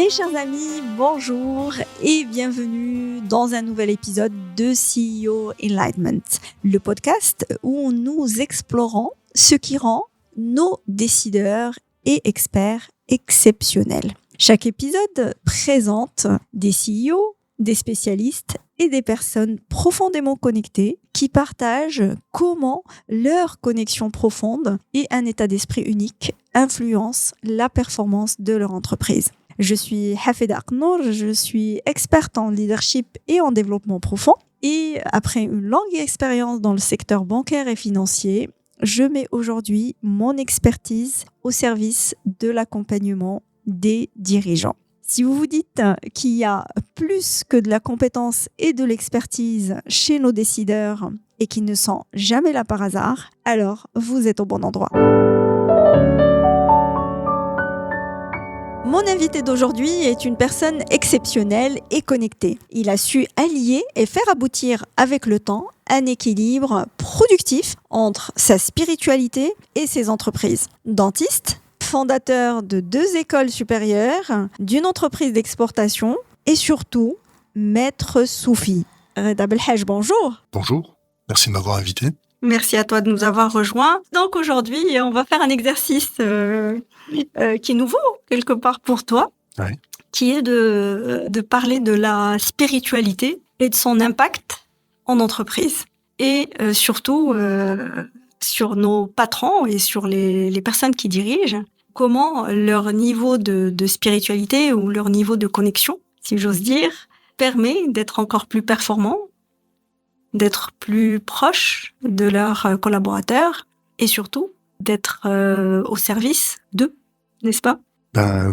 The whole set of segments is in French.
Mes chers amis, bonjour et bienvenue dans un nouvel épisode de CEO Enlightenment, le podcast où nous explorons ce qui rend nos décideurs et experts exceptionnels. Chaque épisode présente des CEO, des spécialistes et des personnes profondément connectées qui partagent comment leur connexion profonde et un état d'esprit unique influencent la performance de leur entreprise. Je suis Hafeda Aknour, je suis experte en leadership et en développement profond. Et après une longue expérience dans le secteur bancaire et financier, je mets aujourd'hui mon expertise au service de l'accompagnement des dirigeants. Si vous vous dites qu'il y a plus que de la compétence et de l'expertise chez nos décideurs et qu'ils ne sont jamais là par hasard, alors vous êtes au bon endroit. Mon invité d'aujourd'hui est une personne exceptionnelle et connectée. Il a su allier et faire aboutir avec le temps un équilibre productif entre sa spiritualité et ses entreprises. Dentiste, fondateur de 2 écoles supérieures, d'une entreprise d'exportation et surtout maître soufi. Reda Belhaj, bonjour. Bonjour, merci de m'avoir invité. Merci à toi de nous avoir rejoints. Donc aujourd'hui, on va faire un exercice qui est nouveau quelque part pour toi, oui. Qui est de parler de la spiritualité et de son impact en entreprise et surtout sur nos patrons et sur les personnes qui dirigent, comment leur niveau de spiritualité ou leur niveau de connexion, si j'ose dire, permet d'être encore plus performant, d'être plus proche de leurs collaborateurs et surtout d'être au service d'eux, n'est-ce pas ?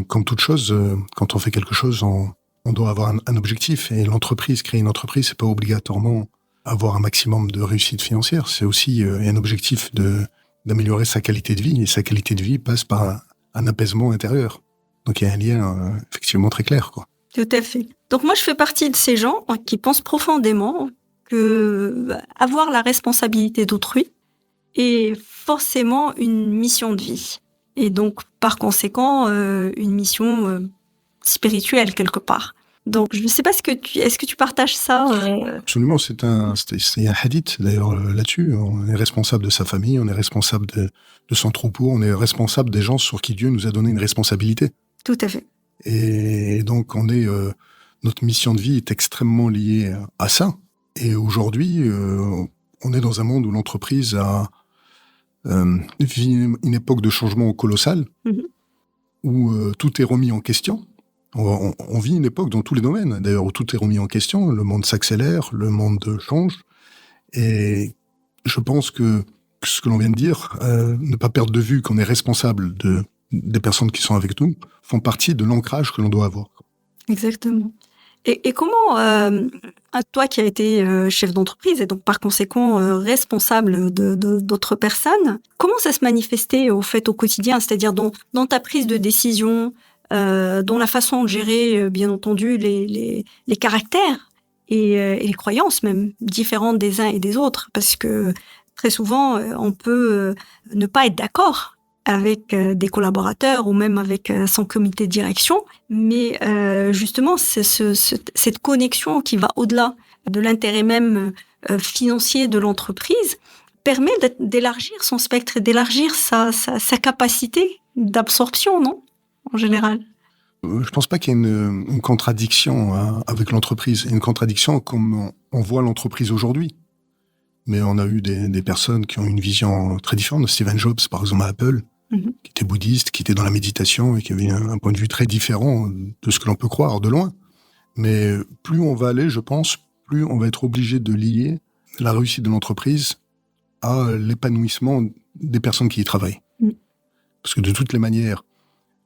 Comme toute chose, quand on fait quelque chose, on doit avoir un objectif. Et créer une entreprise, c'est pas obligatoirement avoir un maximum de réussite financière. C'est aussi un objectif d'améliorer sa qualité de vie. Et sa qualité de vie passe par un apaisement intérieur. Donc il y a un lien effectivement très clair, quoi. Tout à fait. Donc moi, je fais partie de ces gens qui pensent profondément que avoir la responsabilité d'autrui est forcément une mission de vie. Et donc, par conséquent, une mission spirituelle quelque part. Donc, je ne sais pas est-ce que tu partages ça Absolument, c'est un hadith d'ailleurs là-dessus. On est responsable de sa famille, on est responsable de son troupeau, on est responsable des gens sur qui Dieu nous a donné une responsabilité. Tout à fait. Et donc, notre mission de vie est extrêmement liée à ça. Et aujourd'hui, on est dans un monde où l'entreprise vit une époque de changement colossal, où tout est remis en question. On vit une époque dans tous les domaines, d'ailleurs, où tout est remis en question. Le monde s'accélère, le monde change. Et je pense que ce que l'on vient de dire, ne pas perdre de vue qu'on est responsable des personnes qui sont avec nous, font partie de l'ancrage que l'on doit avoir. Exactement. Et comment, toi qui as été chef d'entreprise et donc par conséquent responsable d'autres personnes, comment ça se manifestait au quotidien, c'est-à-dire dans ta prise de décision, dans la façon de gérer, bien entendu, les caractères et les croyances même différentes des uns et des autres, parce que très souvent on peut ne pas être d'accord avec des collaborateurs ou même avec son comité de direction, mais justement c'est cette connexion qui va au-delà de l'intérêt même financier de l'entreprise permet d'élargir son spectre et d'élargir sa capacité d'absorption, non ? En général. Je pense pas qu'il y ait une contradiction avec l'entreprise, une contradiction comme on voit l'entreprise aujourd'hui. Mais on a eu des personnes qui ont une vision très différente. Steve Jobs, par exemple, à Apple, qui était bouddhiste, qui était dans la méditation et qui avait un point de vue très différent de ce que l'on peut croire de loin. Mais plus on va aller, je pense, plus on va être obligé de lier la réussite de l'entreprise à l'épanouissement des personnes qui y travaillent. Parce que de toutes les manières,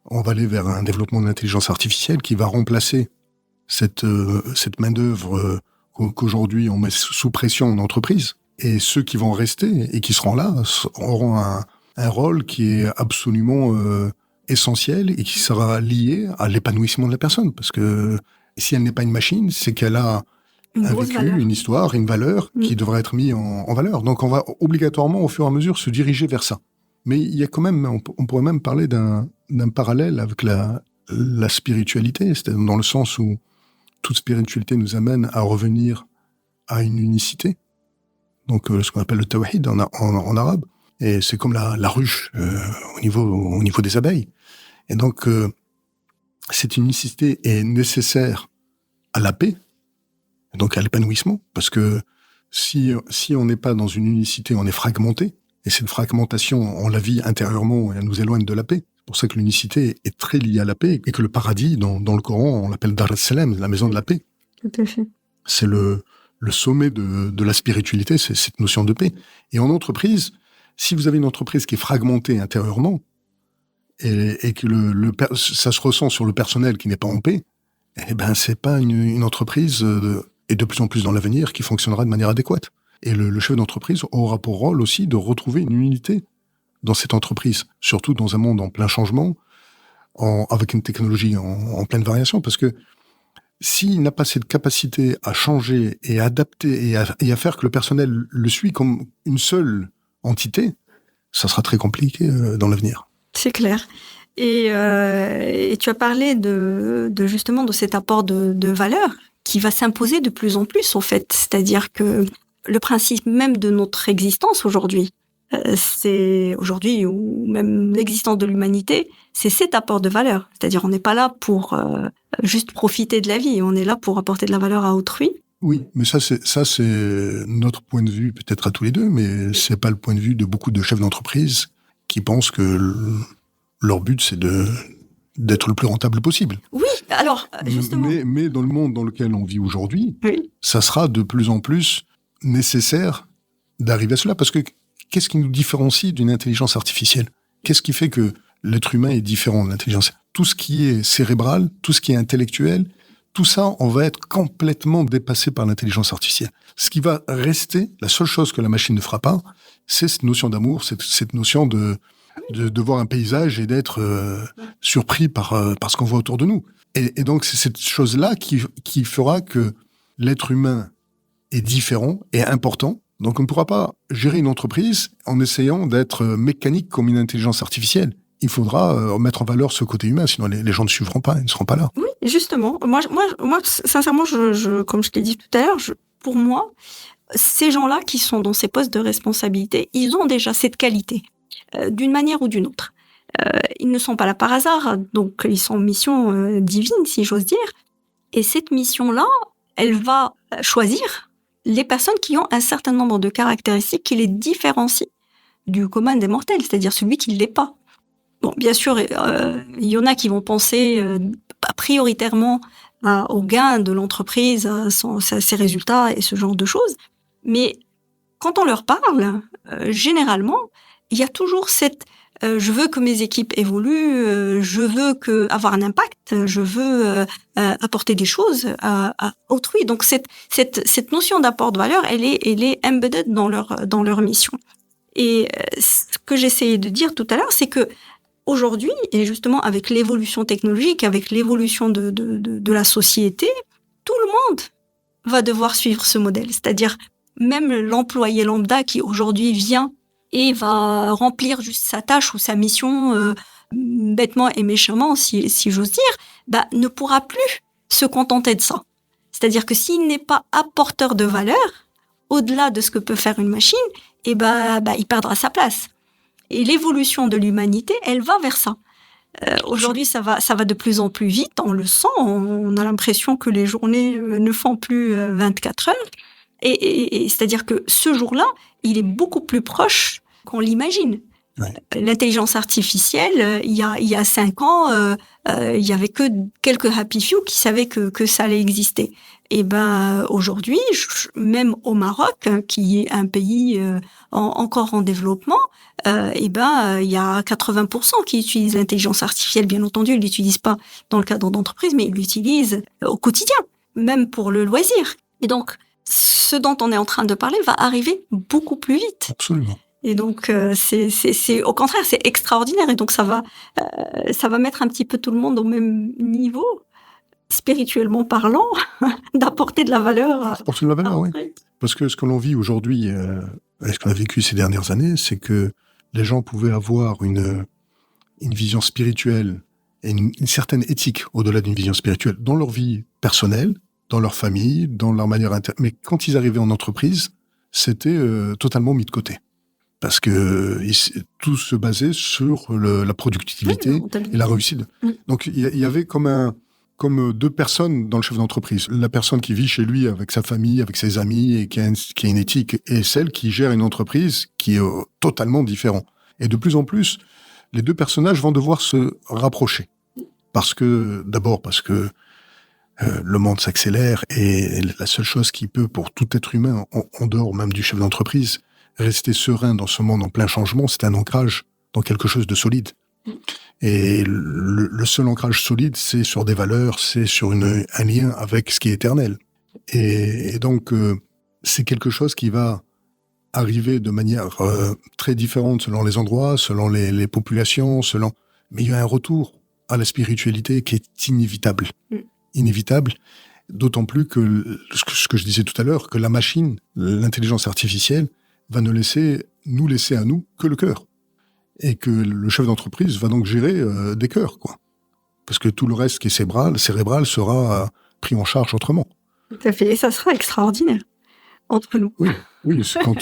on va aller vers un développement de l'intelligence artificielle qui va remplacer cette main-d'œuvre qu'aujourd'hui on met sous pression en entreprise. Et ceux qui vont rester et qui seront là auront un rôle qui est absolument essentiel et qui sera lié à l'épanouissement de la personne. Parce que si elle n'est pas une machine, c'est qu'elle a un vécu, une histoire, une valeur qui devra être mise en valeur. Donc on va obligatoirement, au fur et à mesure, se diriger vers ça. Mais il y a quand même, on pourrait même parler d'un parallèle avec la la spiritualité, c'est-à-dire dans le sens où toute spiritualité nous amène à revenir à une unicité. Donc, ce qu'on appelle le tawhid en arabe. Et c'est comme la ruche au niveau des abeilles. Et donc, cette unicité est nécessaire à la paix, donc à l'épanouissement, parce que si on n'est pas dans une unicité, on est fragmenté, et cette fragmentation, on la vit intérieurement et elle nous éloigne de la paix. C'est pour ça que l'unicité est très liée à la paix, et que le paradis, dans le Coran, on l'appelle Dar es-Salam, la maison de la paix. Tout à fait. C'est le sommet de la spiritualité, c'est cette notion de paix. Et en entreprise, si vous avez une entreprise qui est fragmentée intérieurement, et que ça se ressent sur le personnel qui n'est pas en paix, eh ben c'est pas une entreprise et de plus en plus dans l'avenir qui fonctionnera de manière adéquate. Et le chef d'entreprise aura pour rôle aussi de retrouver une unité dans cette entreprise, surtout dans un monde en plein changement, avec une technologie en pleine variation, parce que s'il n'a pas cette capacité à changer et à adapter et à faire que le personnel le suit comme une seule entité, ça sera très compliqué dans l'avenir. C'est clair. Et tu as parlé de justement de cet apport de valeur qui va s'imposer de plus en plus, en fait. C'est-à-dire que le principe même de notre existence aujourd'hui, c'est aujourd'hui, ou même l'existence de l'humanité, c'est cet apport de valeur. C'est-à-dire on n'est pas là pour juste profiter de la vie, on est là pour apporter de la valeur à autrui. Oui, mais ça c'est notre point de vue peut-être à tous les deux, mais c'est pas le point de vue de beaucoup de chefs d'entreprise qui pensent que leur but c'est d'être le plus rentable possible. Oui, alors justement. Mais dans le monde dans lequel on vit aujourd'hui, oui. Ça sera de plus en plus nécessaire d'arriver à cela, parce que qu'est-ce qui nous différencie d'une intelligence artificielle ? Qu'est-ce qui fait que l'être humain est différent de l'intelligence ? Tout ce qui est cérébral, tout ce qui est intellectuel, tout ça, on va être complètement dépassé par l'intelligence artificielle. Ce qui va rester, la seule chose que la machine ne fera pas, c'est cette notion d'amour, cette notion de voir un paysage et d'être surpris par ce qu'on voit autour de nous. Et donc, c'est cette chose-là qui fera que l'être humain est différent et important. Donc, on ne pourra pas gérer une entreprise en essayant d'être mécanique comme une intelligence artificielle. Il faudra mettre en valeur ce côté humain, sinon les gens ne suivront pas, ils ne seront pas là. Oui, justement. Moi, sincèrement, comme je t'ai dit tout à l'heure, pour moi, ces gens-là qui sont dans ces postes de responsabilité, ils ont déjà cette qualité, d'une manière ou d'une autre. Ils ne sont pas là par hasard, donc ils sont en mission divine, si j'ose dire. Et cette mission-là, elle va choisir les personnes qui ont un certain nombre de caractéristiques qui les différencient du commun des mortels, c'est-à-dire celui qui ne l'est pas. Bon, bien sûr, il y en a qui vont penser prioritairement au gain de l'entreprise, à ses résultats et ce genre de choses. Mais quand on leur parle, généralement, il y a toujours cette je veux que mes équipes évoluent, je veux avoir un impact, je veux apporter des choses à autrui. Donc cette notion d'apport de valeur, elle est embedded dans leur mission. Et ce que j'essayais de dire tout à l'heure, c'est que aujourd'hui, et justement avec l'évolution technologique, avec l'évolution de la société, tout le monde va devoir suivre ce modèle. C'est-à-dire même l'employé lambda qui aujourd'hui vient et va remplir juste sa tâche ou sa mission bêtement et méchamment, si j'ose dire, ne pourra plus se contenter de ça. C'est-à-dire que s'il n'est pas apporteur de valeur, au-delà de ce que peut faire une machine, il perdra sa place. Et l'évolution de l'humanité, elle va vers ça. Aujourd'hui, ça va de plus en plus vite, on le sent, on a l'impression que les journées ne font plus 24 heures. Et c'est-à-dire que ce jour-là, il est beaucoup plus proche qu'on l'imagine. Ouais. L'intelligence artificielle, il y a 5 ans, il y avait que quelques happy few qui savaient que ça allait exister. Et aujourd'hui, même au Maroc, qui est un pays encore en développement, il y a 80% qui utilisent l'intelligence artificielle. Bien entendu, ils l'utilisent pas dans le cadre d'entreprise, mais ils l'utilisent au quotidien, même pour le loisir. Et donc, ce dont on est en train de parler va arriver beaucoup plus vite. Absolument. Et donc, c'est au contraire, c'est extraordinaire. Et donc, ça va mettre un petit peu tout le monde au même niveau, spirituellement parlant, d'apporter de la valeur. Apporter de la valeur, oui. Parce que ce que l'on vit aujourd'hui, et ce qu'on a vécu ces dernières années, c'est que les gens pouvaient avoir une vision spirituelle et une certaine éthique au-delà d'une vision spirituelle dans leur vie personnelle, dans leur famille, dans leur manière mais quand ils arrivaient en entreprise, c'était totalement mis de côté. Parce que tout se basait sur la productivité et la réussite. Donc il y avait comme deux personnes dans le chef d'entreprise. La personne qui vit chez lui avec sa famille, avec ses amis, et qui a une éthique, et celle qui gère une entreprise qui est totalement différente. Et de plus en plus, les deux personnages vont devoir se rapprocher. D'abord parce que le monde s'accélère, et la seule chose qui peut, pour tout être humain, en dehors même du chef d'entreprise, rester serein dans ce monde en plein changement, c'est un ancrage dans quelque chose de solide. Et le seul ancrage solide, c'est sur des valeurs, c'est sur un lien avec ce qui est éternel. Et donc, c'est quelque chose qui va arriver de manière très différente selon les endroits, selon les populations, mais il y a un retour à la spiritualité qui est inévitable. Inévitable, d'autant plus que, ce que je disais tout à l'heure, que la machine, l'intelligence artificielle, va nous laisser à nous que le cœur. Et que le chef d'entreprise va donc gérer des cœurs, quoi. Parce que tout le reste qui est cérébral sera pris en charge autrement. Tout à fait. Et ça sera extraordinaire, entre nous. Oui,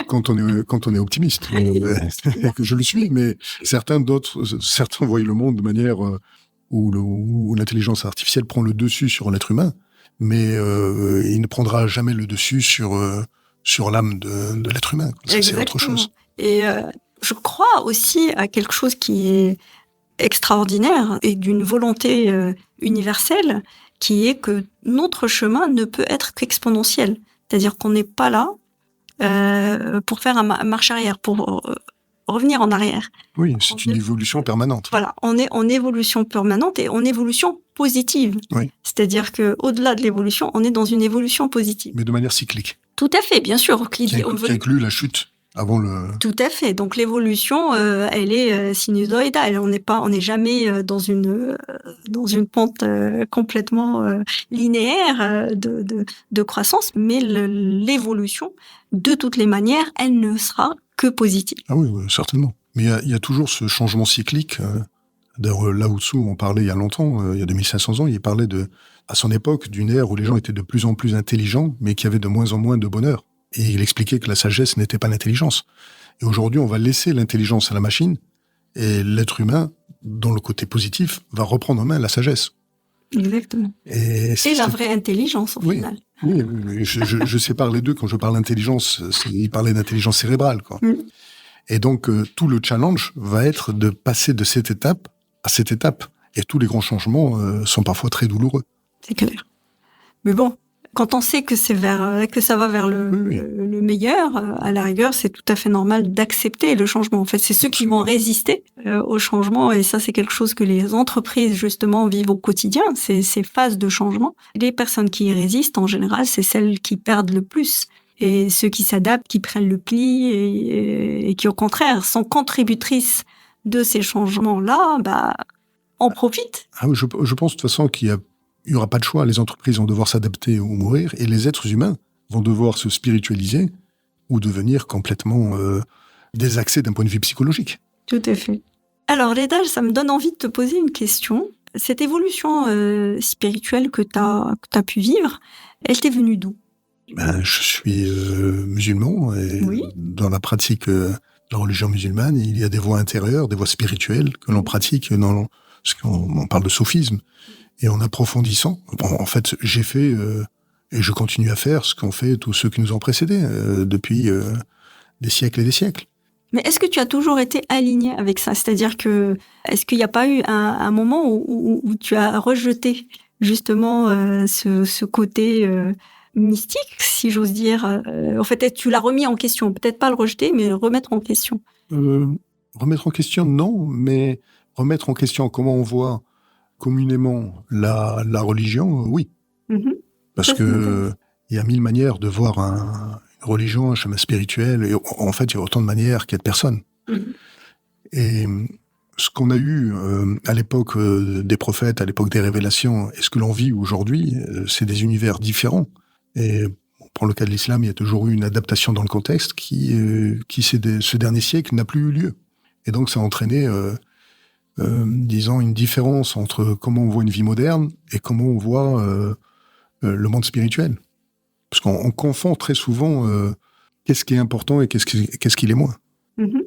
quand on est optimiste. Je le suis, mais certains voient le monde de manière où l'intelligence artificielle prend le dessus sur l'être humain, mais il ne prendra jamais le dessus sur l'âme de l'être humain. Ça, c'est autre chose. Et je crois aussi à quelque chose qui est extraordinaire et d'une volonté universelle, qui est que notre chemin ne peut être qu'exponentiel. C'est-à-dire qu'on n'est pas là pour faire une marche arrière, pour revenir en arrière. Oui, c'est une évolution permanente. Voilà, on est en évolution permanente et en évolution positive. Oui. C'est-à-dire que au-delà de l'évolution, on est dans une évolution positive. Mais de manière cyclique. Tout à fait, bien sûr. Qui inclut la chute avant le. Tout à fait. Donc l'évolution, elle est sinusoïdale. On n'est jamais dans une pente complètement linéaire de croissance, mais l'évolution, de toutes les manières, elle ne sera que positive. Ah oui, certainement. Mais il y a toujours ce changement cyclique. D'ailleurs, Lao Tzu en parlait il y a longtemps, il y a 2500 ans, il parlait à son époque, d'une ère où les gens étaient de plus en plus intelligents, mais qui avaient de moins en moins de bonheur. Et il expliquait que la sagesse n'était pas l'intelligence. Et aujourd'hui, on va laisser l'intelligence à la machine, et l'être humain, dans le côté positif, va reprendre en main la sagesse. Exactement. Et la vraie intelligence, au final. Oui, je sépare les deux. Quand je parle d'intelligence, il parlait d'intelligence cérébrale, quoi. Et donc, tout le challenge va être de passer de cette étape à cette étape. Et tous les grands changements sont parfois très douloureux. C'est clair. Mais bon, quand on sait que ça va vers le meilleur, à la rigueur, c'est tout à fait normal d'accepter le changement. En fait, c'est ceux qui vont résister au changement, et ça, c'est quelque chose que les entreprises, justement, vivent au quotidien, ces phases de changement. Les personnes qui y résistent, en général, c'est celles qui perdent le plus. Et ceux qui s'adaptent, qui prennent le pli, et qui, au contraire, sont contributrices de ces changements-là, en profitent. Ah oui, je pense de toute façon qu'il y aura pas de choix. Les entreprises vont devoir s'adapter ou mourir, et les êtres humains vont devoir se spiritualiser ou devenir complètement désaxés d'un point de vue psychologique. Tout à fait. Alors, Leda, ça me donne envie de te poser une question. Cette évolution spirituelle que t'as pu vivre, elle t'est venue d'où ? Je suis musulman, et dans la pratique de la religion musulmane, il y a des voies intérieures, des voies spirituelles que l'on pratique dans ce qu'on parle de sophisme. Et en approfondissant, en fait, j'ai fait et je continue à faire ce qu'ont fait tous ceux qui nous ont précédés depuis des siècles et des siècles. Mais est-ce que tu as toujours été aligné avec ça ? C'est-à-dire est-ce qu'il n'y a pas eu un moment où tu as rejeté justement ce côté mystique, si j'ose dire. En fait, tu l'as remis en question. Peut-être pas le rejeter, mais le remettre en question. Remettre en question, non, mais remettre en question comment on voit communément la religion, oui. Parce que il y a 1000 manières de voir une religion, un chemin spirituel, et en fait, il y a autant de manières qu'il y a de personnes. Et ce qu'on a eu à l'époque des prophètes, à l'époque des révélations, et ce que l'on vit aujourd'hui, c'est des univers différents. Et pour le cas de l'islam, il y a toujours eu une adaptation dans le contexte qui ce dernier siècle, n'a plus eu lieu. Et donc, ça a entraîné disons, une différence entre comment on voit une vie moderne et comment on voit le monde spirituel. Parce qu'on confond très souvent qu'est-ce qui est important et qu'est-ce qui l'est moins. Mhm.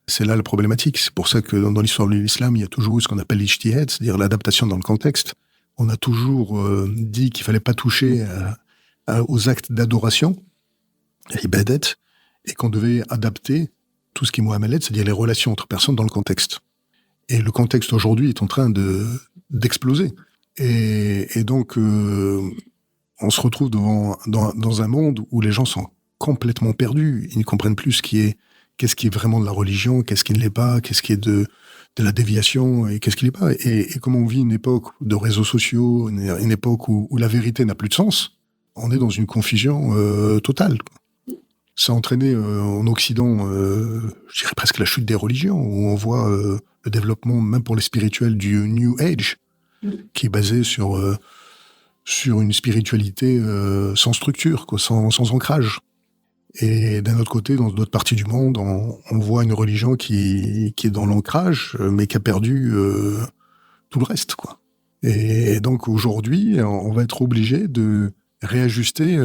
C'est là la problématique. C'est pour ça que dans l'histoire de l'islam, il y a toujours eu ce qu'on appelle l'ijtihad, c'est-à-dire l'adaptation dans le contexte. On a toujours dit qu'il fallait pas toucher aux actes d'adoration, à l'ibadat, et qu'on devait adapter tout ce qui est muamalat, c'est-à-dire les relations entre personnes dans le contexte. Et le contexte aujourd'hui est en train d'exploser. Et donc, on se retrouve dans un monde où les gens sont complètement perdus. Ils ne comprennent plus qu'est-ce qui est vraiment de la religion, qu'est-ce qui ne l'est pas, qu'est-ce qui est de la déviation et qu'est-ce qui n'est pas. Et comme on vit une époque de réseaux sociaux, une époque où la vérité n'a plus de sens, on est dans une confusion totale. Ça a entraîné en Occident, je dirais presque la chute des religions, où on voit le développement, même pour les spirituels, du New Age, qui est basé sur une spiritualité sans structure, quoi, sans ancrage. Et d'un autre côté, dans d'autres parties du monde, on voit une religion qui est dans l'ancrage, mais qui a perdu tout le reste, quoi. Et donc aujourd'hui, on va être obligé de réajuster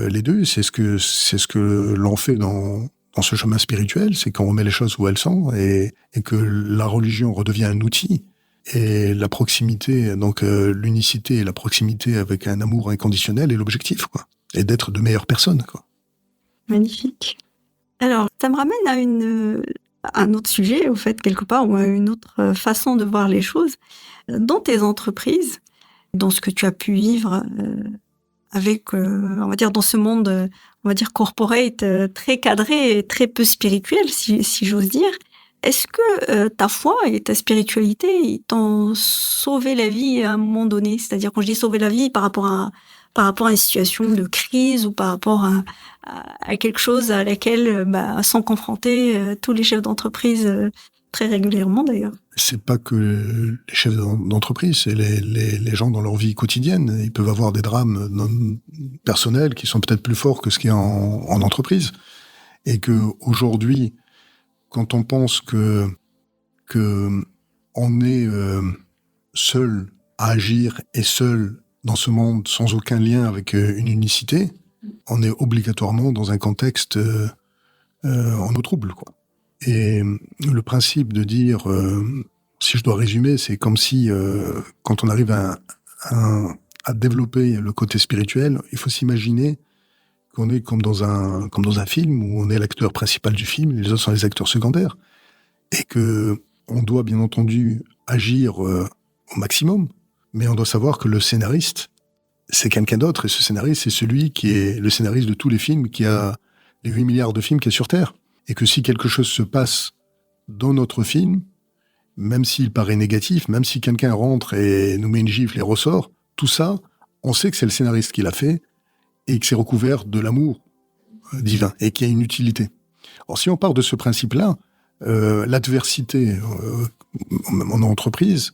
les deux. C'est ce que l'on fait dans ce chemin spirituel, c'est qu'on remet les choses où elles sont et que la religion redevient un outil. Et la proximité, donc l'unicité et la proximité avec un amour inconditionnel est l'objectif, quoi. Et d'être de meilleures personnes, quoi. Magnifique. Alors, ça me ramène à un autre sujet, au fait, quelque part, ou à une autre façon de voir les choses. Dans tes entreprises, dans ce que tu as pu vivre avec, on va dire, dans ce monde, on va dire, corporate, très cadré et très peu spirituel, si j'ose dire, est-ce que ta foi et ta spiritualité ils t'ont sauvé la vie à un moment donné? C'est-à-dire, quand je dis sauver la vie, par rapport à une situation de crise ou par rapport à quelque chose à laquelle sont confrontés tous les chefs d'entreprise très régulièrement d'ailleurs. C'est pas que les chefs d'entreprise, c'est les gens dans leur vie quotidienne. Ils peuvent avoir des drames personnels qui sont peut-être plus forts que ce qu'il y a en entreprise. Et que aujourd'hui, quand on pense que on est seul à agir et seul dans ce monde sans aucun lien avec une unicité, on est obligatoirement dans un contexte en eau trouble, quoi. Et le principe de dire, si je dois résumer, c'est comme si quand on arrive à développer le côté spirituel, il faut s'imaginer qu'on est comme dans un film où on est l'acteur principal du film, les autres sont les acteurs secondaires, et que on doit bien entendu agir au maximum, mais on doit savoir que le scénariste, c'est quelqu'un d'autre, et ce scénariste, c'est celui qui est le scénariste de tous les films, qui a les 8 milliards de films qu'il y a sur Terre. Et que si quelque chose se passe dans notre film, même s'il paraît négatif, même si quelqu'un rentre et nous met une gifle et ressort, tout ça, on sait que c'est le scénariste qui l'a fait, et que c'est recouvert de l'amour divin, et qu'il y a une utilité. Alors si on part de ce principe-là, l'adversité en entreprise,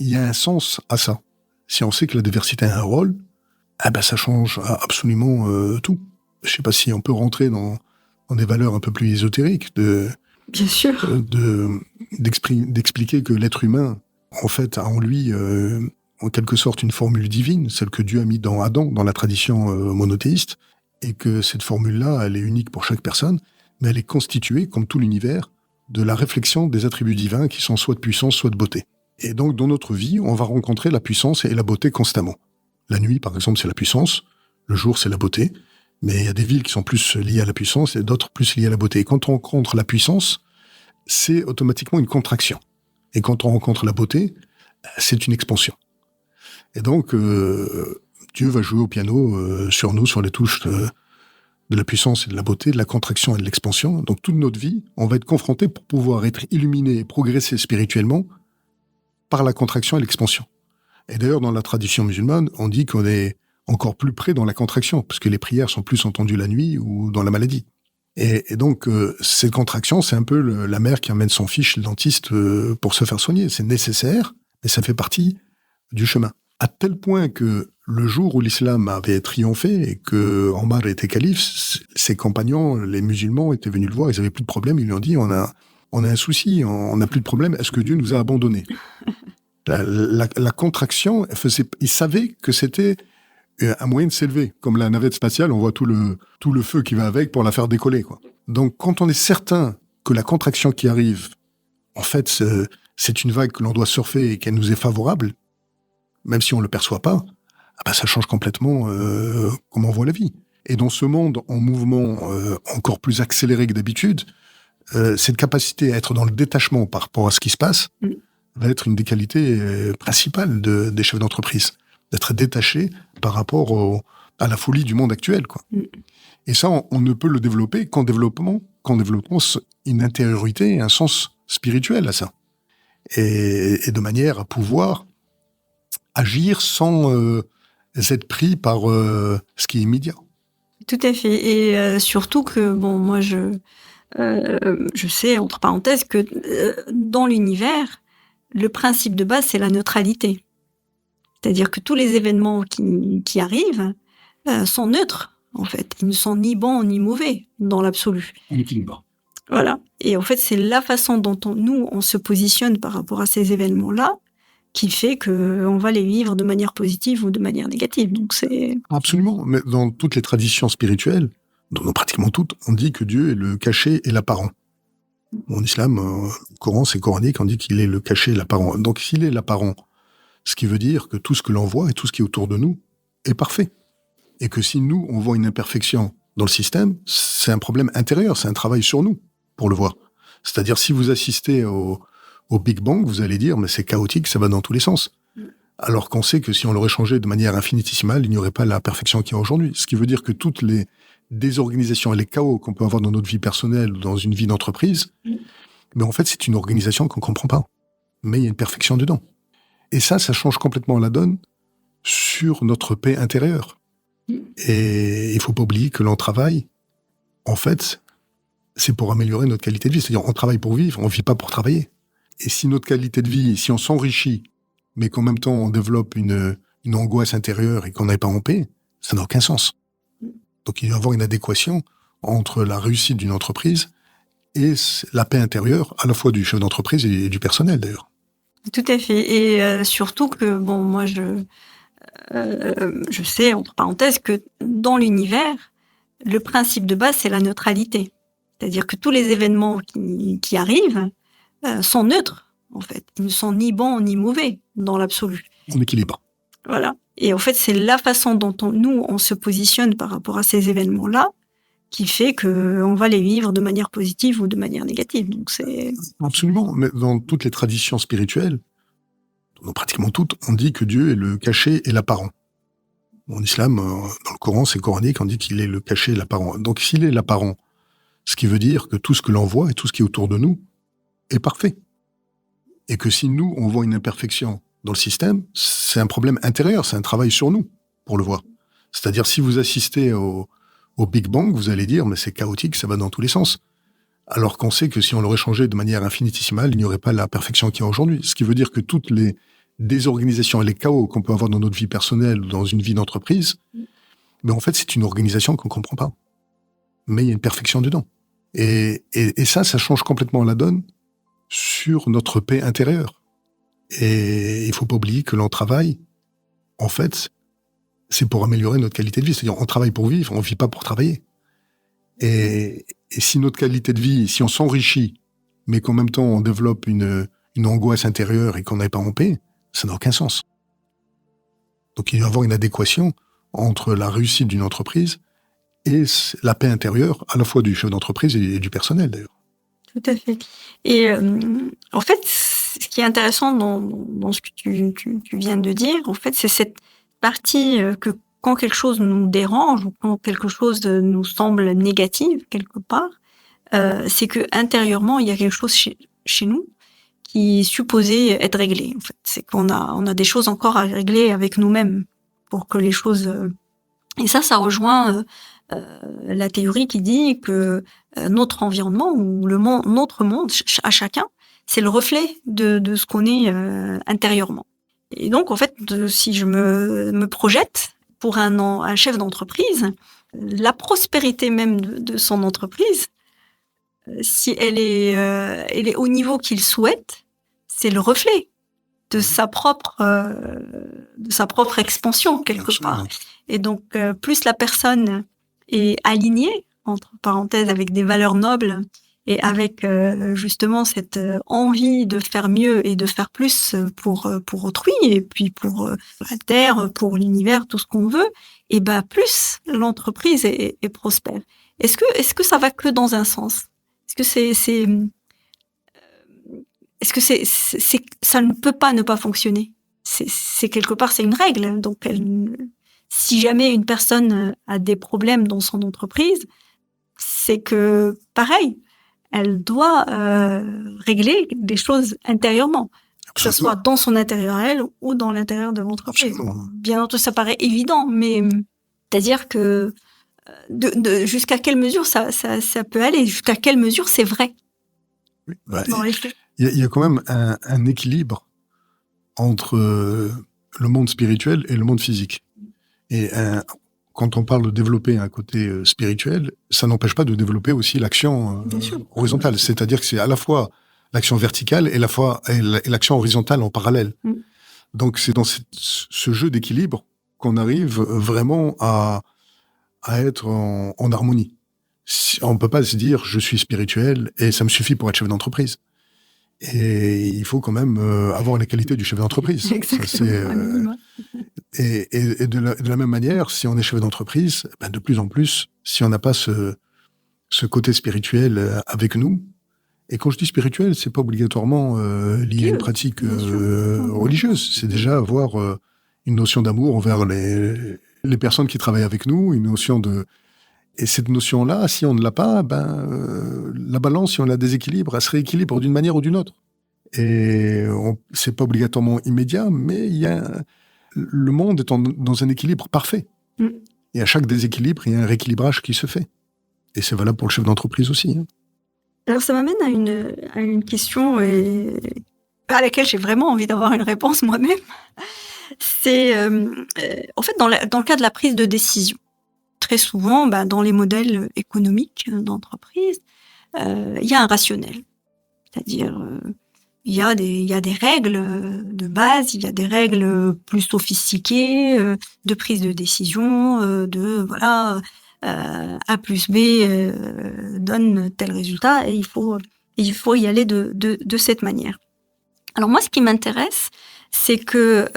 il y a un sens à ça. Si on sait que l'adversité a un rôle, ça change absolument tout. Je sais pas si on peut rentrer dans des valeurs un peu plus ésotériques, bien sûr, d'expliquer que l'être humain, en fait, a en lui, en quelque sorte, une formule divine, celle que Dieu a mis dans Adam, dans la tradition monothéiste, et que cette formule-là, elle est unique pour chaque personne, mais elle est constituée, comme tout l'univers, de la réflexion des attributs divins qui sont soit de puissance, soit de beauté. Et donc, dans notre vie, on va rencontrer la puissance et la beauté constamment. La nuit, par exemple, c'est la puissance, le jour, c'est la beauté, mais il y a des villes qui sont plus liées à la puissance et d'autres plus liées à la beauté. Et quand on rencontre la puissance, c'est automatiquement une contraction. Et quand on rencontre la beauté, c'est une expansion. Et donc, Dieu va jouer au piano sur nous, sur les touches de la puissance et de la beauté, de la contraction et de l'expansion. Donc, toute notre vie, on va être confronté pour pouvoir être illuminé et progresser spirituellement par la contraction et l'expansion. Et d'ailleurs, dans la tradition musulmane, on dit qu'on est encore plus près dans la contraction, parce que les prières sont plus entendues la nuit ou dans la maladie. Et donc, cette contraction, c'est un peu la mère qui emmène son fils chez le dentiste pour se faire soigner. C'est nécessaire, mais ça fait partie du chemin. À tel point que le jour où l'islam avait triomphé et que Omar était calife, ses compagnons, les musulmans, étaient venus le voir, ils avaient plus de problème, ils lui ont dit, on a on a un souci, on n'a plus de problème, est-ce que Dieu nous a abandonnés? La contraction, il savait que c'était un moyen de s'élever. Comme la navette spatiale, on voit tout le feu qui va avec pour la faire décoller, quoi. Donc, quand on est certain que la contraction qui arrive, en fait, c'est une vague que l'on doit surfer et qu'elle nous est favorable, même si on le perçoit pas, ça change complètement comment on voit la vie. Et dans ce monde en mouvement encore plus accéléré que d'habitude, cette capacité à être dans le détachement par rapport à ce qui se passe va être une des qualités principales des chefs d'entreprise. D'être détaché par rapport à la folie du monde actuel, quoi. Et ça, on ne peut le développer qu'en développant une intériorité, un sens spirituel à ça. Et de manière à pouvoir agir sans être pris par ce qui est immédiat. Tout à fait. Et surtout que, moi, je sais, entre parenthèses, que dans l'univers, le principe de base, c'est la neutralité. C'est-à-dire que tous les événements qui arrivent sont neutres, en fait. Ils ne sont ni bons ni mauvais, dans l'absolu. En équilibre. Voilà. Et en fait, c'est la façon dont on se positionne par rapport à ces événements-là qui fait qu'on va les vivre de manière positive ou de manière négative. Donc c'est... Absolument. Mais dans toutes les traditions spirituelles, dans pratiquement toutes, on dit que Dieu est le caché et l'apparent. En islam, le Coran, c'est coranique, on dit qu'il est le caché et l'apparent. Donc s'il est l'apparent, ce qui veut dire que tout ce que l'on voit et tout ce qui est autour de nous est parfait. Et que si nous, on voit une imperfection dans le système, c'est un problème intérieur, c'est un travail sur nous pour le voir. C'est-à-dire, si vous assistez au Big Bang, vous allez dire, mais c'est chaotique, ça va dans tous les sens. Alors qu'on sait que si on l'aurait changé de manière infinitésimale, il n'y aurait pas la perfection qu'il y a aujourd'hui. Ce qui veut dire que toutes les désorganisations et les chaos qu'on peut avoir dans notre vie personnelle ou dans une vie d'entreprise, mais en fait, c'est une organisation qu'on comprend pas. Mais il y a une perfection dedans. Et ça change complètement la donne sur notre paix intérieure. Et il faut pas oublier que l'on travaille, en fait, c'est pour améliorer notre qualité de vie. C'est-à-dire, on travaille pour vivre, on vit pas pour travailler. Et si notre qualité de vie, si on s'enrichit, mais qu'en même temps on développe une angoisse intérieure et qu'on n'est pas en paix, ça n'a aucun sens. Donc il doit y avoir une adéquation entre la réussite d'une entreprise et la paix intérieure, à la fois du chef d'entreprise et du personnel d'ailleurs. Tout à fait. Et surtout que, moi, je sais, entre parenthèses, que dans l'univers, le principe de base, c'est la neutralité. C'est-à-dire que tous les événements qui arrivent sont neutres, en fait. Ils ne sont ni bons ni mauvais, dans l'absolu. En équilibre. Voilà. Et en fait, c'est la façon dont on se positionne par rapport à ces événements-là qui fait qu'on va les vivre de manière positive ou de manière négative. Donc c'est... Absolument. Mais dans toutes les traditions spirituelles, dans pratiquement toutes, on dit que Dieu est le caché et l'apparent. En islam, dans le Coran, c'est coranique, on dit qu'il est le caché et l'apparent. Donc s'il est l'apparent, ce qui veut dire que tout ce que l'on voit et tout ce qui est autour de nous est parfait. Et que si nous, on voit une imperfection dans le système, c'est un problème intérieur, c'est un travail sur nous pour le voir. C'est-à-dire, si vous assistez au Big Bang, vous allez dire, mais c'est chaotique, ça va dans tous les sens. Alors qu'on sait que si on l'aurait changé de manière infinitésimale, il n'y aurait pas la perfection qu'il y a aujourd'hui. Ce qui veut dire que toutes les désorganisations et les chaos qu'on peut avoir dans notre vie personnelle ou dans une vie d'entreprise, mais en fait, c'est une organisation qu'on comprend pas. Mais il y a une perfection dedans. Et ça change complètement la donne sur notre paix intérieure. Et il faut pas oublier que l'on travaille, en fait, c'est pour améliorer notre qualité de vie. C'est-à-dire, on travaille pour vivre, on vit pas pour travailler. Et si notre qualité de vie, si on s'enrichit, mais qu'en même temps on développe une angoisse intérieure et qu'on n'est pas en paix, ça n'a aucun sens. Donc il doit y avoir une adéquation entre la réussite d'une entreprise et la paix intérieure, à la fois du chef d'entreprise et du personnel d'ailleurs. Tout à fait. Et en fait, ce qui est intéressant dans ce que tu viens de dire, en fait, c'est cette partie que quand quelque chose nous dérange ou quand quelque chose nous semble négatif quelque part, c'est que intérieurement il y a quelque chose chez nous qui est supposé être réglé. En fait, c'est qu'on a des choses encore à régler avec nous-mêmes pour que les choses. Et ça rejoint la théorie qui dit que notre environnement ou notre monde à chacun, c'est le reflet de ce qu'on est intérieurement. Et donc, en fait, si je me projette pour un chef d'entreprise, la prospérité même de son entreprise si elle est au niveau qu'il souhaite, c'est le reflet de sa propre expansion quelque part. Et donc plus la personne est alignée entre parenthèses avec des valeurs nobles et avec justement cette envie de faire mieux et de faire plus pour autrui et puis pour la terre, pour l'univers, tout ce qu'on veut, et ben plus l'entreprise est prospère. Est-ce que ça va que dans un sens? Est-ce que ça ne peut pas ne pas fonctionner? C'est quelque part, c'est une règle. Donc, si jamais une personne a des problèmes dans son entreprise, c'est que, pareil, elle doit régler des choses intérieurement, que ce soit dans son intérieur elle ou dans l'intérieur de l'entreprise. Bien entendu, ça paraît évident, mais c'est-à-dire que jusqu'à quelle mesure ça peut aller, jusqu'à quelle mesure c'est vrai. Oui, il y a quand même un équilibre entre le monde spirituel et le monde physique. Et quand on parle de développer un côté spirituel, ça n'empêche pas de développer aussi l'action horizontale. C'est-à-dire que c'est à la fois l'action verticale et l'action horizontale en parallèle. Donc c'est dans ce jeu d'équilibre qu'on arrive vraiment à être en harmonie. On ne peut pas se dire je suis spirituel et ça me suffit pour être chef d'entreprise. Et il faut quand même avoir les qualités du chef d'entreprise. Et de la même manière, si on est chef d'entreprise, ben de plus en plus, si on n'a pas ce côté spirituel avec nous, et quand je dis spirituel, c'est pas obligatoirement lié à une pratique religieuse. C'est déjà avoir une notion d'amour envers les personnes qui travaillent avec nous, une notion de... Et cette notion-là, si on ne l'a pas, la balance, si on la déséquilibre, elle se rééquilibre d'une manière ou d'une autre. Et c'est pas obligatoirement immédiat, mais le monde est dans un équilibre parfait. Et à chaque déséquilibre, il y a un rééquilibrage qui se fait. Et c'est valable pour le chef d'entreprise aussi. Hein. Alors ça m'amène à une question à laquelle j'ai vraiment envie d'avoir une réponse moi-même. C'est en fait dans le cas de la prise de décision. Très souvent, dans les modèles économiques d'entreprise, il y a un rationnel. C'est-à-dire, il y a des règles de base, il y a des règles plus sophistiquées de prise de décision, A plus B donne tel résultat et il faut y aller de cette manière. Alors moi, ce qui m'intéresse, c'est que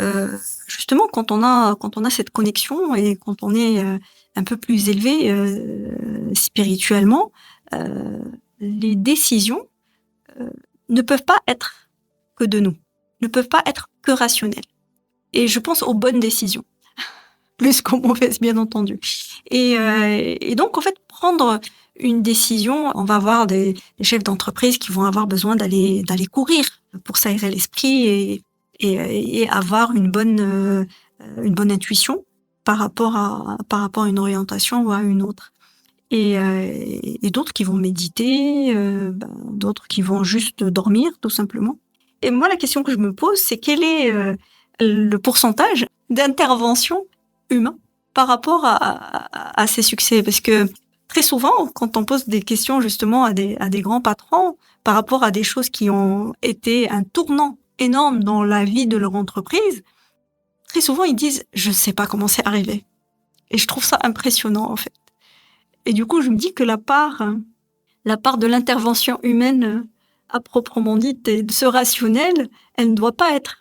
justement quand on a cette connexion et quand on est un peu plus élevé spirituellement, les décisions ne peuvent pas être que de nous, ne peuvent pas être que rationnelles. Et je pense aux bonnes décisions, plus qu'aux mauvaises, bien entendu. Et donc, en fait, prendre une décision, on va avoir des chefs d'entreprise qui vont avoir besoin d'aller courir pour s'aérer l'esprit et avoir une bonne intuition par rapport à une orientation ou à une autre. Et d'autres qui vont méditer, d'autres qui vont juste dormir, tout simplement. Et moi, la question que je me pose, c'est quel est le pourcentage d'intervention humain par rapport à ces succès? Parce que très souvent, quand on pose des questions justement à des grands patrons par rapport à des choses qui ont été un tournant énorme dans la vie de leur entreprise, très souvent ils disent « je ne sais pas comment c'est arrivé ». Et je trouve ça impressionnant en fait. Et du coup, je me dis que la part de l'intervention humaine à proprement dite et de ce rationnel, elle ne doit pas être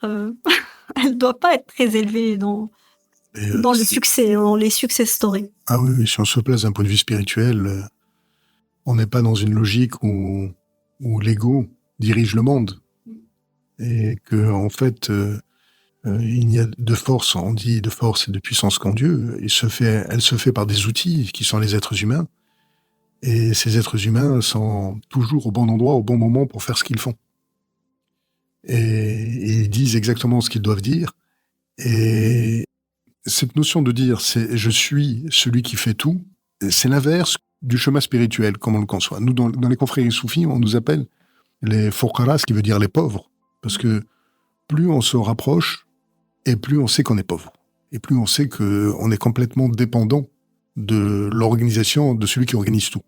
très élevée dans le succès, dans les success stories. Ah oui, si on se place d'un point de vue spirituel, on n'est pas dans une logique où l'ego dirige le monde. Et que, en fait, il n'y a de force, on dit de force et de puissance qu'en Dieu. Elle se fait par des outils qui sont les êtres humains. Et ces êtres humains sont toujours au bon endroit, au bon moment pour faire ce qu'ils font. Et ils disent exactement ce qu'ils doivent dire. Et cette notion de dire « je suis celui qui fait tout », c'est l'inverse du chemin spirituel, comme on le conçoit. Nous, dans les confréries soufis, on nous appelle les fuqara, ce qui veut dire les pauvres. Parce que plus on se rapproche, et plus on sait qu'on est pauvre. Et plus on sait qu'on est complètement dépendant de l'organisation de celui qui organise tout.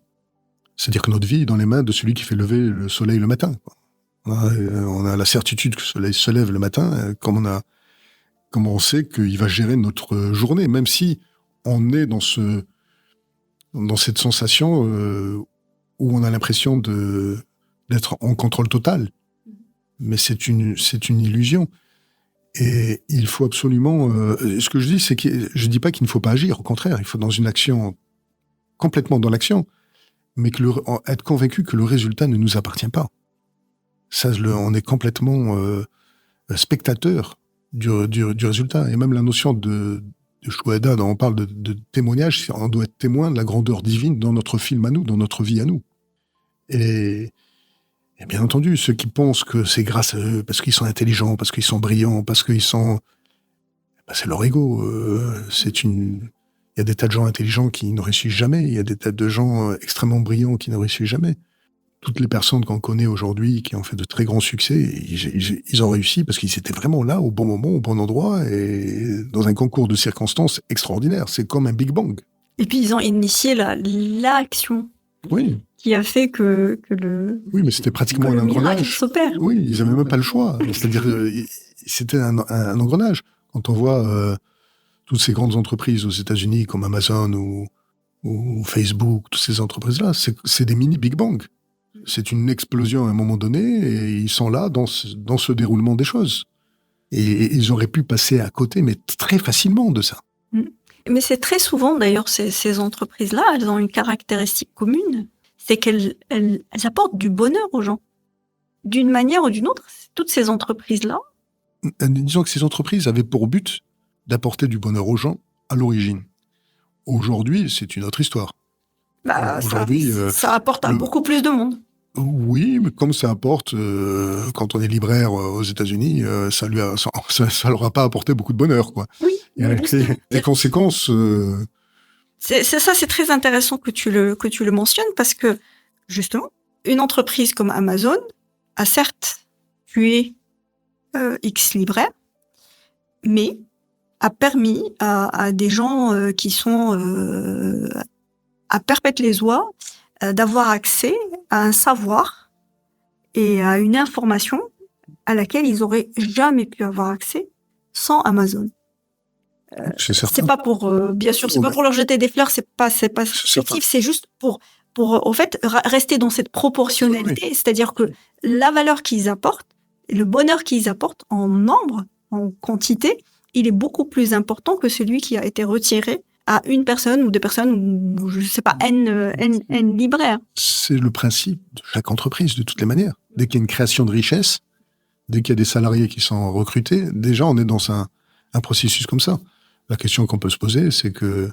C'est-à-dire que notre vie est dans les mains de celui qui fait lever le soleil le matin, quoi. On a la certitude que le soleil se lève le matin, comme on sait qu'il va gérer notre journée, même si on est dans cette sensation où on a l'impression d'être en contrôle total. Mais c'est une illusion. Et il faut absolument... ce que je dis, c'est que je dis pas qu'il ne faut pas agir. Au contraire, il faut dans une action, complètement dans l'action, mais être convaincu que le résultat ne nous appartient pas. Ça, on est complètement spectateur du résultat. Et même la notion de Shuhada, dont on parle de témoignage, on doit être témoin de la grandeur divine dans notre film à nous, dans notre vie à nous. Et bien entendu, ceux qui pensent que c'est grâce à eux, parce qu'ils sont intelligents, parce qu'ils sont brillants, parce qu'ils sont... c'est leur ego. Il y a des tas de gens intelligents qui ne réussissent jamais. Il y a des tas de gens extrêmement brillants qui ne réussissent jamais. Toutes les personnes qu'on connaît aujourd'hui, qui ont fait de très grands succès, ils ont réussi parce qu'ils étaient vraiment là, au bon moment, au bon endroit, et dans un concours de circonstances extraordinaire. C'est comme un Big Bang. Et puis, ils ont initié l'action. Oui. Qui a fait que le... Oui, mais c'était pratiquement un engrenage. S'opère. Oui, ils n'avaient même pas le choix. C'est-à-dire, c'était un engrenage. Quand on voit toutes ces grandes entreprises aux États-Unis, comme Amazon ou Facebook, toutes ces entreprises-là, c'est des mini Big Bang. C'est une explosion à un moment donné, et ils sont là dans ce déroulement des choses. Et ils auraient pu passer à côté, mais très facilement de ça. Mais c'est très souvent, d'ailleurs, ces entreprises-là, elles ont une caractéristique commune, c'est qu'elles apportent du bonheur aux gens. D'une manière ou d'une autre, toutes ces entreprises-là... Disons que ces entreprises avaient pour but d'apporter du bonheur aux gens à l'origine. Aujourd'hui, c'est une autre histoire. Aujourd'hui, ça apporte à beaucoup plus de monde. Oui, mais comme ça apporte, quand on est libraire aux États-Unis, ça leur a pas apporté beaucoup de bonheur, quoi. Oui. Il y a des conséquences. C'est très intéressant que tu le mentionnes, parce que justement, une entreprise comme Amazon a certes tué X libraires, mais a permis à des gens qui sont à Perpète-les-Oies d'avoir accès à un savoir et à une information à laquelle ils auraient jamais pu avoir accès sans Amazon. C'est pas pour, bien sûr, c'est pas pour leur jeter des fleurs, c'est pas subjectif, c'est juste pour, en fait, rester dans cette proportionnalité, oui. C'est-à-dire que la valeur qu'ils apportent, le bonheur qu'ils apportent en nombre, en quantité, il est beaucoup plus important que celui qui a été retiré à une personne ou deux personnes ou je sais pas, N libraires. C'est le principe de chaque entreprise, de toutes les manières. Dès qu'il y a une création de richesse, dès qu'il y a des salariés qui sont recrutés, déjà on est dans un processus comme ça. La question qu'on peut se poser, c'est que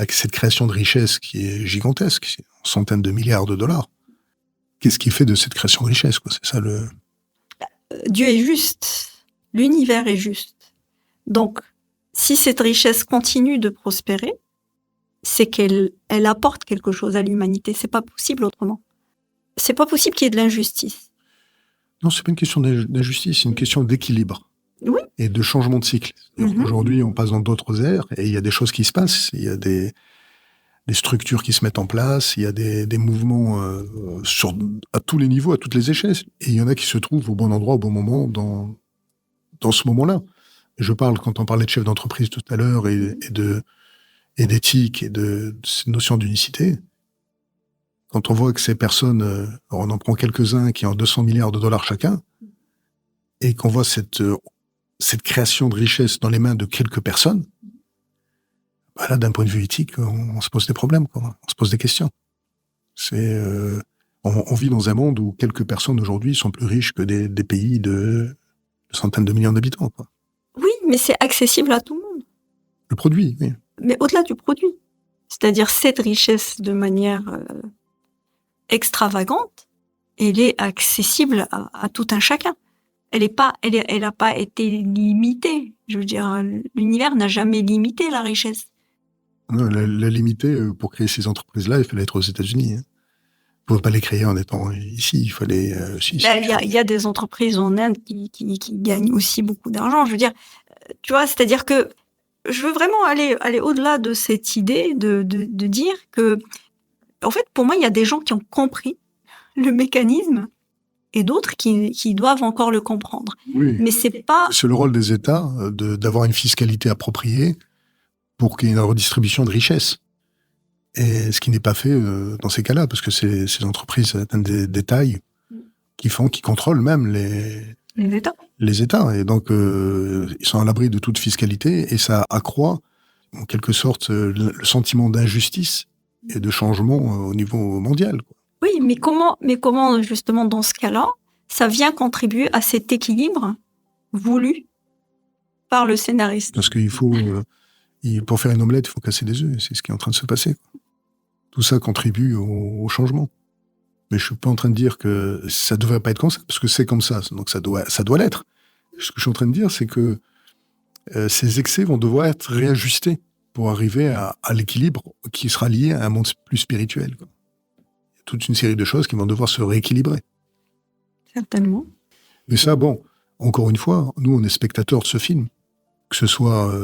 cette création de richesse qui est gigantesque, centaines de milliards de dollars, qu'est-ce qui fait de cette création de richesse, quoi ? C'est ça le... Dieu est juste. L'univers est juste. Donc, si cette richesse continue de prospérer, c'est qu'elle apporte quelque chose à l'humanité. C'est pas possible autrement. C'est pas possible qu'il y ait de l'injustice. Non, c'est pas une question d'injustice, c'est une question d'équilibre. Oui. Et de changement de cycle. Aujourd'hui, on passe dans d'autres ères et il y a des choses qui se passent. Il y a des structures qui se mettent en place. Il y a des mouvements à tous les niveaux, à toutes les échelles. Et il y en a qui se trouvent au bon endroit, au bon moment, dans ce moment-là. Je parle, quand on parlait de chef d'entreprise tout à l'heure et d'éthique et de cette notion d'unicité. Quand on voit que ces personnes, on en prend quelques-uns qui ont 200 milliards de dollars chacun, et qu'on voit cette création de richesse dans les mains de quelques personnes, bah là, d'un point de vue éthique, on se pose des problèmes, quoi. On se pose des questions. On vit dans un monde où quelques personnes aujourd'hui sont plus riches que des pays de centaines de millions d'habitants, quoi. Oui, mais c'est accessible à tout le monde. Le produit, oui. Mais au-delà du produit. C'est-à-dire cette richesse de manière extravagante, elle est accessible à tout un chacun. Elle a pas été limitée. Je veux dire, l'univers n'a jamais limité la richesse. Non, la limiter pour créer ces entreprises-là, il fallait être aux États-Unis. Hein. On ne pouvait pas les créer en étant ici. Il fallait. Il y a des entreprises en Inde qui gagnent aussi beaucoup d'argent. Je veux dire, tu vois, c'est-à-dire que je veux vraiment aller au-delà de cette idée de dire que En fait, pour moi, il y a des gens qui ont compris le mécanisme et d'autres qui doivent encore le comprendre. Oui. Mais c'est pas... C'est le rôle des États d'avoir une fiscalité appropriée pour qu'il y ait une redistribution de richesses. Et ce qui n'est pas fait dans ces cas-là, parce que ces entreprises atteignent des tailles qui contrôlent même les États. Et donc, ils sont à l'abri de toute fiscalité et ça accroît, en quelque sorte, le sentiment d'injustice et de changement au niveau mondial, quoi. Oui, mais comment, justement, dans ce cas-là, ça vient contribuer à cet équilibre voulu par le scénariste? Parce qu'il faut, pour faire une omelette, il faut casser des œufs. C'est ce qui est en train de se passer, quoi. Tout ça contribue au changement. Mais je suis pas en train de dire que ça devrait pas être comme ça, parce que c'est comme ça, donc ça doit l'être. Ce que je suis en train de dire, c'est que ces excès vont devoir être réajustés pour arriver à l'équilibre qui sera lié à un monde plus spirituel, quoi. Il y a toute une série de choses qui vont devoir se rééquilibrer. Certainement. Mais ça, bon, encore une fois, nous, on est spectateurs de ce film. Que ce soit,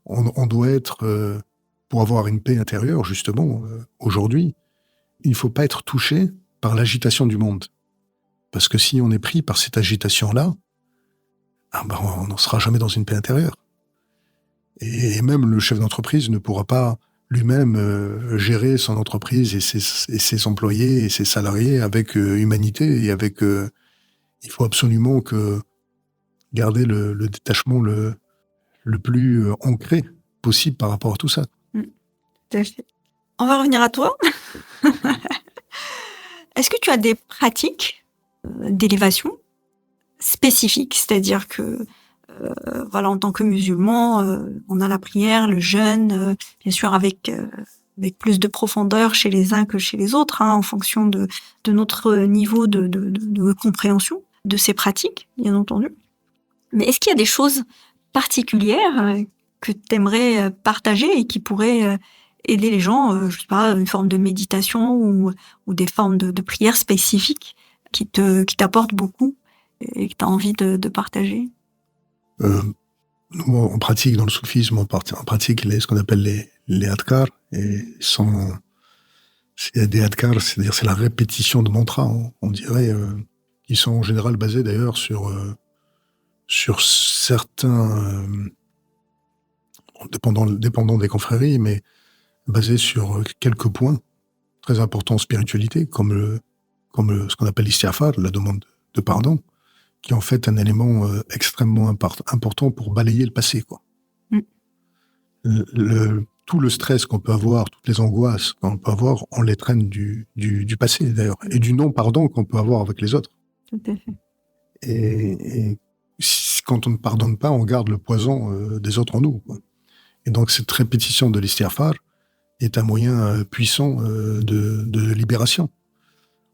on doit être, pour avoir une paix intérieure, justement, aujourd'hui, il ne faut pas être touché par l'agitation du monde. Parce que si on est pris par cette agitation-là, on n'en sera jamais dans une paix intérieure. Et même le chef d'entreprise ne pourra pas lui-même gérer son entreprise et ses employés et ses salariés avec humanité et avec... il faut absolument garder le détachement le plus ancré possible par rapport à tout ça. Tout à fait. On va revenir à toi. Est-ce que tu as des pratiques d'élévation spécifiques? C'est-à-dire que, en tant que musulman, on a la prière, le jeûne, bien sûr avec plus de profondeur chez les uns que chez les autres, en fonction de notre niveau de compréhension de ces pratiques, bien entendu. Mais est-ce qu'il y a des choses particulières que tu aimerais partager et qui pourraient aider les gens, je sais pas, une forme de méditation ou des formes de prière spécifiques qui t'apportent beaucoup et que tu as envie de partager? Nous, on pratique dans le soufisme, on pratique ce qu'on appelle les adhkar, et c'est des adhkar, c'est-à-dire c'est la répétition de mantras, on dirait, qui sont en général basés d'ailleurs sur certains, dépendant des confréries, mais basés sur quelques points très importants en spiritualité, comme ce qu'on appelle l'istighfar, la demande de pardon, qui est en fait un élément extrêmement important pour balayer le passé, quoi. Tout le stress qu'on peut avoir, toutes les angoisses qu'on peut avoir, on les traîne du passé, d'ailleurs, et du non-pardon qu'on peut avoir avec les autres. Tout à fait. Et quand on ne pardonne pas, on garde le poison des autres en nous, quoi. Et donc cette répétition de l'istighfar est un moyen puissant de libération.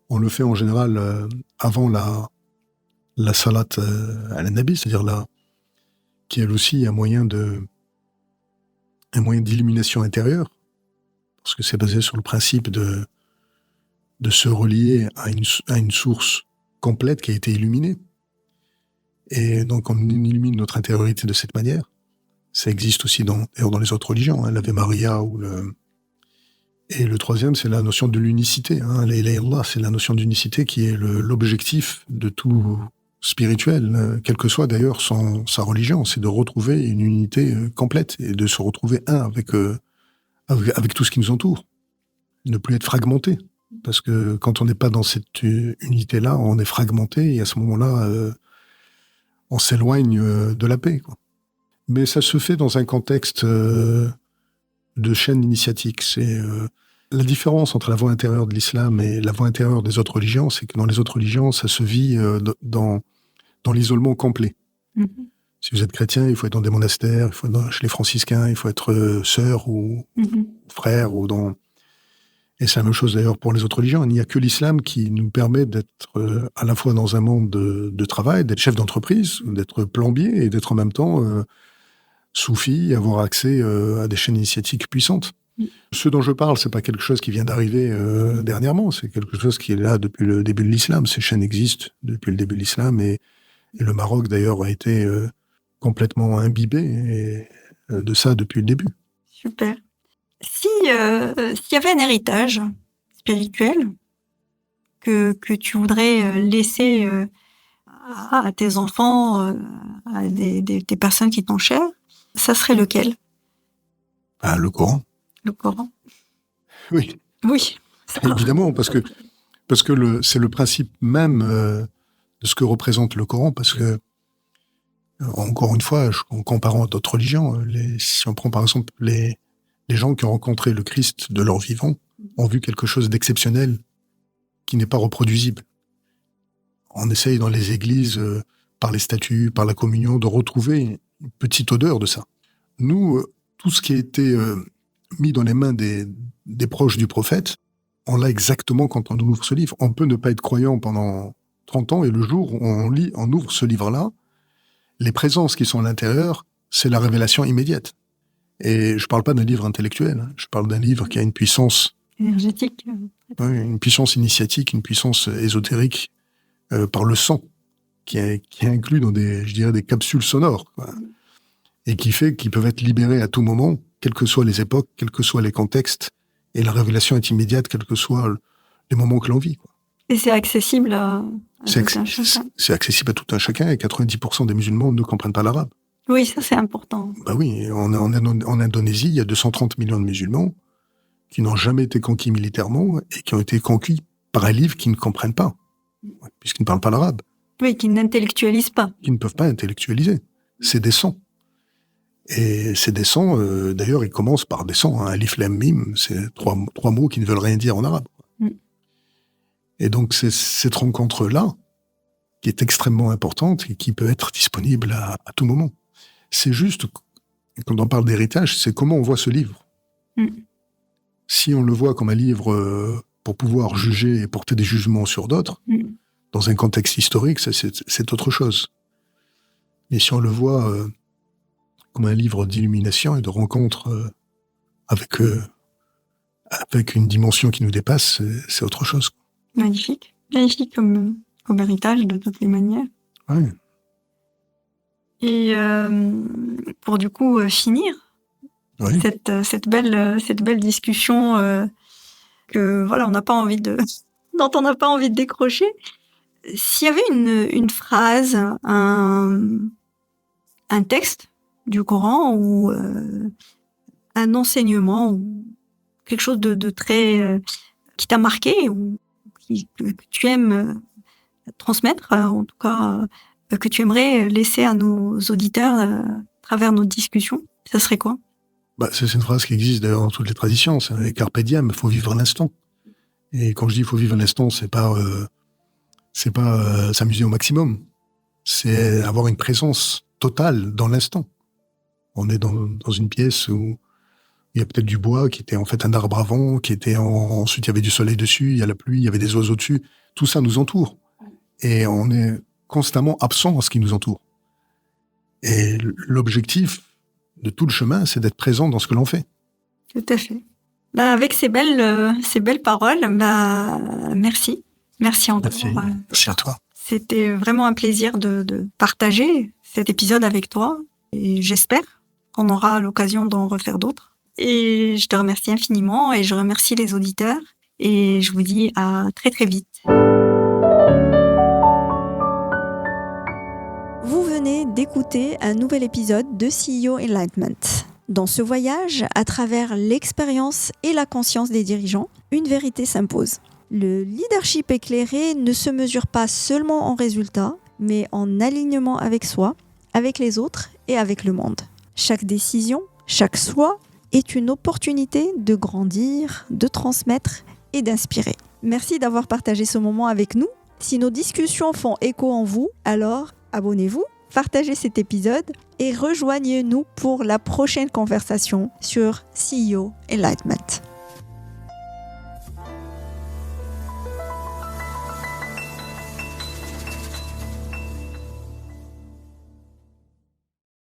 On le fait en général avant la salat à la Nabi, c'est-à-dire qui est elle aussi un moyen d'illumination intérieure, parce que c'est basé sur le principe de se relier à une source complète qui a été illuminée. Et donc on illumine notre intériorité de cette manière. Ça existe aussi dans les autres religions, l'Ave Maria et le troisième, c'est la notion de l'unicité. La ilaha illallah, c'est la notion d'unicité qui est l'objectif de tout spirituel, quelle que soit d'ailleurs sa religion, c'est de retrouver une unité complète et de se retrouver avec tout ce qui nous entoure. Ne plus être fragmenté. Parce que quand on n'est pas dans cette unité-là, on est fragmenté et à ce moment-là, on s'éloigne de la paix, quoi. Mais ça se fait dans un contexte de chaîne initiatique. C'est la différence entre la voie intérieure de l'islam et la voie intérieure des autres religions, c'est que dans les autres religions, ça se vit dans l'isolement complet. Mm-hmm. Si vous êtes chrétien, il faut être dans des monastères, il faut être chez les franciscains, il faut être sœur ou frère Et c'est la même chose d'ailleurs pour les autres religions. Il n'y a que l'islam qui nous permet d'être à la fois dans un monde de travail, d'être chef d'entreprise, d'être plombier et d'être en même temps soufi, avoir accès à des chaînes initiatiques puissantes. Ce dont je parle, c'est pas quelque chose qui vient d'arriver dernièrement, c'est quelque chose qui est là depuis le début de l'islam. Ces chaînes existent depuis le début de l'islam et le Maroc d'ailleurs a été complètement imbibé de ça depuis le début. Super. S'il y avait un héritage spirituel que tu voudrais laisser à tes enfants, à des personnes qui t'ont chères, ça serait lequel? Le Coran. Le Coran. Oui. Oui. Évidemment, parce que c'est le principe même de ce que représente le Coran, parce que, encore une fois, en comparant à d'autres religions, si on prend par exemple les gens qui ont rencontré le Christ de leur vivant, ont vu quelque chose d'exceptionnel qui n'est pas reproduisible. On essaye dans les églises, par les statues, par la communion, de retrouver une petite odeur de ça. Nous, tout ce qui a été mis dans les mains des proches du prophète, on l'a exactement quand on ouvre ce livre. On peut ne pas être croyant pendant 30 ans, et le jour où on ouvre ce livre-là, les présences qui sont à l'intérieur, c'est la révélation immédiate. Et je parle pas d'un livre intellectuel, hein. Je parle d'un livre qui a une puissance énergétique. Oui, une puissance initiatique, une puissance ésotérique par le sang, qui est inclus dans des capsules sonores, quoi. Et qui peuvent être libérés à tout moment, quelles que soient les époques, quels que soient les contextes, et la révélation est immédiate, quels que soient les moments que l'on vit, quoi. Et c'est accessible à tout un chacun. C'est accessible à tout un chacun, et 90% des musulmans ne comprennent pas l'arabe. Oui, ça c'est important. Bah oui, en Indonésie, il y a 230 millions de musulmans qui n'ont jamais été conquis militairement et qui ont été conquis par un livre qu'ils ne comprennent pas, puisqu'ils ne parlent pas l'arabe. Oui, qui n'intellectualisent pas. Ils ne peuvent pas intellectualiser. C'est des sons. Et ces des sons, d'ailleurs, ils commencent par des sons. Alif, Lam, Mim, c'est trois mots qui ne veulent rien dire en arabe. Et donc, c'est cette rencontre-là qui est extrêmement importante et qui peut être disponible à tout moment. C'est juste, quand on parle d'héritage, c'est comment on voit ce livre. Si on le voit comme un livre pour pouvoir juger et porter des jugements sur d'autres, dans un contexte historique, c'est autre chose. Mais si on le voit comme un livre d'illumination et de rencontre avec une dimension qui nous dépasse, c'est autre chose. Magnifique. Magnifique comme héritage, de toutes les manières. Ouais. Et pour du coup finir oui. cette belle discussion que voilà, on n'a pas envie dont on n'a pas envie de décrocher. S'il y avait une phrase, un texte du Coran ou un enseignement ou quelque chose de très qui t'a marqué ou que tu aimes transmettre, en tout cas que tu aimerais laisser à nos auditeurs à travers nos discussions, ça serait quoi? C'est une phrase qui existe d'ailleurs dans toutes les traditions, c'est carpe diem, il faut vivre l'instant. Et quand je dis il faut vivre l'instant, c'est pas s'amuser au maximum, c'est avoir une présence totale dans l'instant. On est dans une pièce où il y a peut-être du bois qui était en fait un arbre avant, ensuite il y avait du soleil dessus, il y a la pluie, il y avait des oiseaux dessus, tout ça nous entoure. Et on est constamment absent dans ce qui nous entoure. Et l'objectif de tout le chemin, c'est d'être présent dans ce que l'on fait. Tout à fait. Avec ces belles paroles, merci. Merci encore. Merci à toi. C'était vraiment un plaisir de partager cet épisode avec toi. Et j'espère qu'on aura l'occasion d'en refaire d'autres. Et je te remercie infiniment et je remercie les auditeurs. Et je vous dis à très très vite. Vous venez d'écouter un nouvel épisode de CEO Enlightenment. Dans ce voyage, à travers l'expérience et la conscience des dirigeants, une vérité s'impose. Le leadership éclairé ne se mesure pas seulement en résultats, mais en alignement avec soi, avec les autres et avec le monde. Chaque décision, chaque choix est une opportunité de grandir, de transmettre et d'inspirer. Merci d'avoir partagé ce moment avec nous. Si nos discussions font écho en vous, alors abonnez-vous, partagez cet épisode et rejoignez-nous pour la prochaine conversation sur CEO Enlightenment.